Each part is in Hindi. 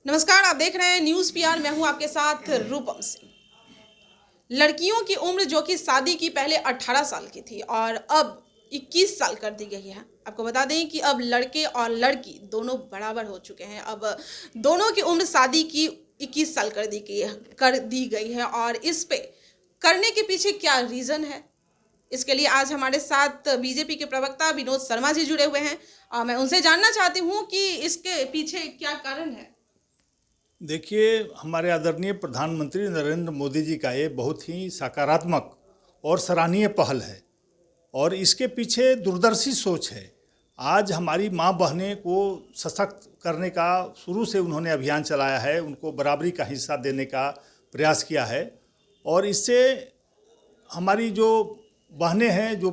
नमस्कार, आप देख रहे हैं न्यूज़ पीआर। मैं हूं आपके साथ रूपम सिंह। लड़कियों की उम्र जो कि शादी की पहले 18 साल की थी और अब 21 साल कर दी गई है। आपको बता दें कि अब लड़के और लड़की दोनों बराबर हो चुके हैं। अब दोनों की उम्र शादी की 21 साल कर दी गई है और इस पे करने के पीछे क्या रीज़न है, इसके लिए आज हमारे साथ बीजेपी के प्रवक्ता विनोद शर्मा जी जुड़े हुए हैं और मैं उनसे जानना चाहती हूँ कि इसके पीछे क्या कारण है। देखिए, हमारे आदरणीय प्रधानमंत्री नरेंद्र मोदी जी का ये बहुत ही सकारात्मक और सराहनीय पहल है और इसके पीछे दूरदर्शी सोच है। आज हमारी माँ बहनें को सशक्त करने का शुरू से उन्होंने अभियान चलाया है, उनको बराबरी का हिस्सा देने का प्रयास किया है और इससे हमारी जो बहनें हैं जो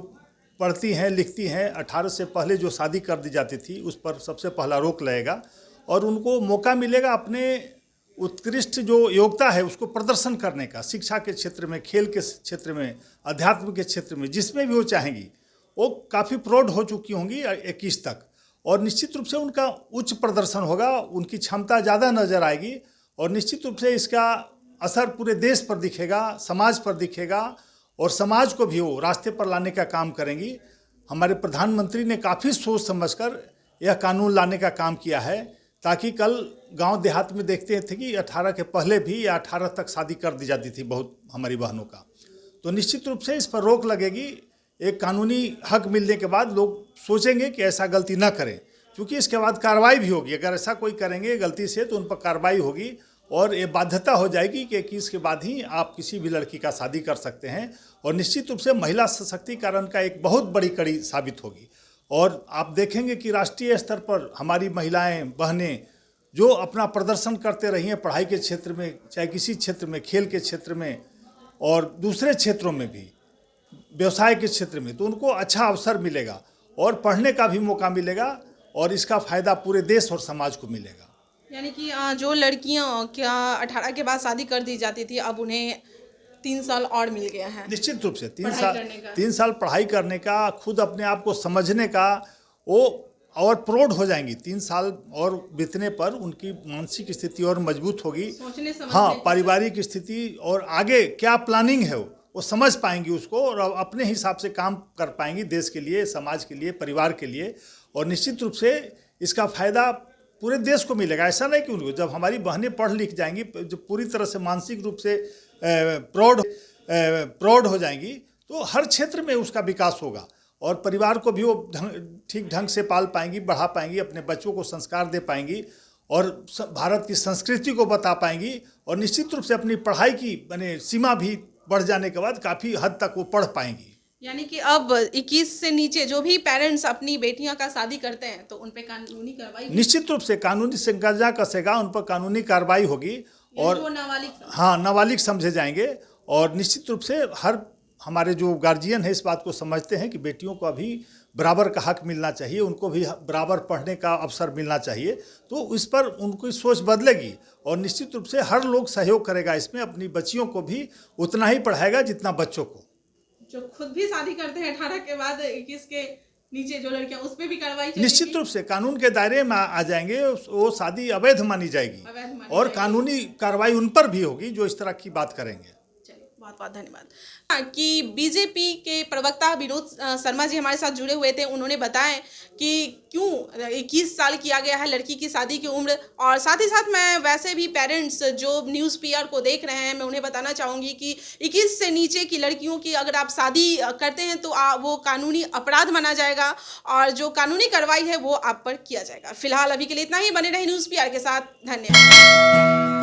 पढ़ती हैं लिखती हैं, 18 से पहले जो शादी कर दी जाती थी उस पर सबसे पहला रोक लगेगा और उनको मौका मिलेगा अपने उत्कृष्ट जो योग्यता है उसको प्रदर्शन करने का। शिक्षा के क्षेत्र में, खेल के क्षेत्र में, अध्यात्म के क्षेत्र में, जिसमें भी वो चाहेंगी, वो काफ़ी प्रौढ़ हो चुकी होंगी 21 तक और निश्चित रूप से उनका उच्च प्रदर्शन होगा, उनकी क्षमता ज़्यादा नज़र आएगी और निश्चित रूप से इसका असर पूरे देश पर दिखेगा, समाज पर दिखेगा और समाज को भी वो रास्ते पर लाने का काम करेंगी। हमारे प्रधानमंत्री ने काफ़ी सोच समझकर यह कानून लाने का काम किया है ताकि कल गांव देहात में देखते थे कि 18 के पहले भी या 18 तक शादी कर दी जाती थी बहुत हमारी बहनों का। तो निश्चित रूप से इस पर रोक लगेगी। एक कानूनी हक मिलने के बाद लोग सोचेंगे कि ऐसा गलती ना करें, क्योंकि इसके बाद कार्रवाई भी होगी। अगर ऐसा कोई करेंगे गलती से तो उन पर कार्रवाई होगी और ये बाध्यता हो जाएगी कि 21 के बाद ही आप किसी भी लड़की का शादी कर सकते हैं और निश्चित रूप से महिला सशक्तिकरण का एक बहुत बड़ी कड़ी साबित होगी। और आप देखेंगे कि राष्ट्रीय स्तर पर हमारी महिलाएं बहनें जो अपना प्रदर्शन करते रही हैं पढ़ाई के क्षेत्र में, चाहे किसी क्षेत्र में, खेल के क्षेत्र में और दूसरे क्षेत्रों में भी, व्यवसाय के क्षेत्र में, तो उनको अच्छा अवसर मिलेगा और पढ़ने का भी मौका मिलेगा और इसका फ़ायदा पूरे देश और समाज को मिलेगा। यानी कि जो लड़कियां क्या 18 के बाद शादी कर दी जाती थी, अब उन्हें 3 साल और मिल गया है। निश्चित रूप से 3 साल पढ़ाई करने का, खुद अपने आप को समझने का, वो और प्रौढ़ हो जाएंगी। 3 साल और बीतने पर उनकी मानसिक स्थिति और मजबूत होगी। हाँ, पारिवारिक स्थिति और आगे क्या प्लानिंग है वो समझ पाएंगी उसको और अपने हिसाब से काम कर पाएंगी देश के लिए, समाज के लिए, परिवार के लिए और निश्चित रूप से इसका फ़ायदा पूरे देश को मिलेगा। ऐसा नहीं कि उनको, जब हमारी बहनें पढ़ लिख जाएंगी, जो पूरी तरह से मानसिक रूप से प्रौढ़ हो जाएंगी, तो हर क्षेत्र में उसका विकास होगा और परिवार को भी वो ठीक ढंग से पाल पाएंगी, बढ़ा पाएंगी, अपने बच्चों को संस्कार दे पाएंगी और भारत की संस्कृति को बता पाएंगी और निश्चित रूप से अपनी पढ़ाई की सीमा भी बढ़ जाने के बाद काफ़ी हद तक वो पढ़ पाएंगी। यानी कि अब 21 से नीचे जो भी पेरेंट्स अपनी बेटियों का शादी करते हैं तो उन पे कानूनी कार्रवाई, निश्चित रूप से कानूनी संकल्पना कसेगा, उन पर कानूनी कार्रवाई होगी और नाबालिग समझे जाएंगे और निश्चित रूप से हर हमारे जो गार्जियन है इस बात को समझते हैं कि बेटियों को अभी बराबर का हक मिलना चाहिए, उनको भी बराबर पढ़ने का अवसर मिलना चाहिए। तो इस पर उनकी सोच बदलेगी और निश्चित रूप से हर लोग सहयोग करेगा इसमें, अपनी बच्चियों को भी उतना ही पढ़ाएगा जितना बच्चों को। जो खुद भी शादी करते हैं 18 के बाद 21 के नीचे जो लड़कियां, उस पे भी कार्रवाई निश्चित रूप से कानून के दायरे में आ जाएंगे, वो शादी अवैध मानी जाएगी और कानूनी कार्रवाई उन पर भी होगी जो इस तरह की बात करेंगे। बहुत बहुत धन्यवाद। कि बीजेपी के प्रवक्ता विनोद शर्मा जी हमारे साथ जुड़े हुए थे। उन्होंने बताया कि क्यों 21 साल किया गया है लड़की की शादी की उम्र और साथ ही साथ मैं वैसे भी पेरेंट्स जो न्यूज़ पीआर को देख रहे हैं, मैं उन्हें बताना चाहूँगी कि 21 से नीचे की लड़कियों की अगर आप शादी करते हैं तो वो कानूनी अपराध माना जाएगा और जो कानूनी कार्रवाई है वो आप पर किया जाएगा। फिलहाल अभी के लिए इतना ही। बने रहे न्यूज़ पीआर के साथ। धन्यवाद।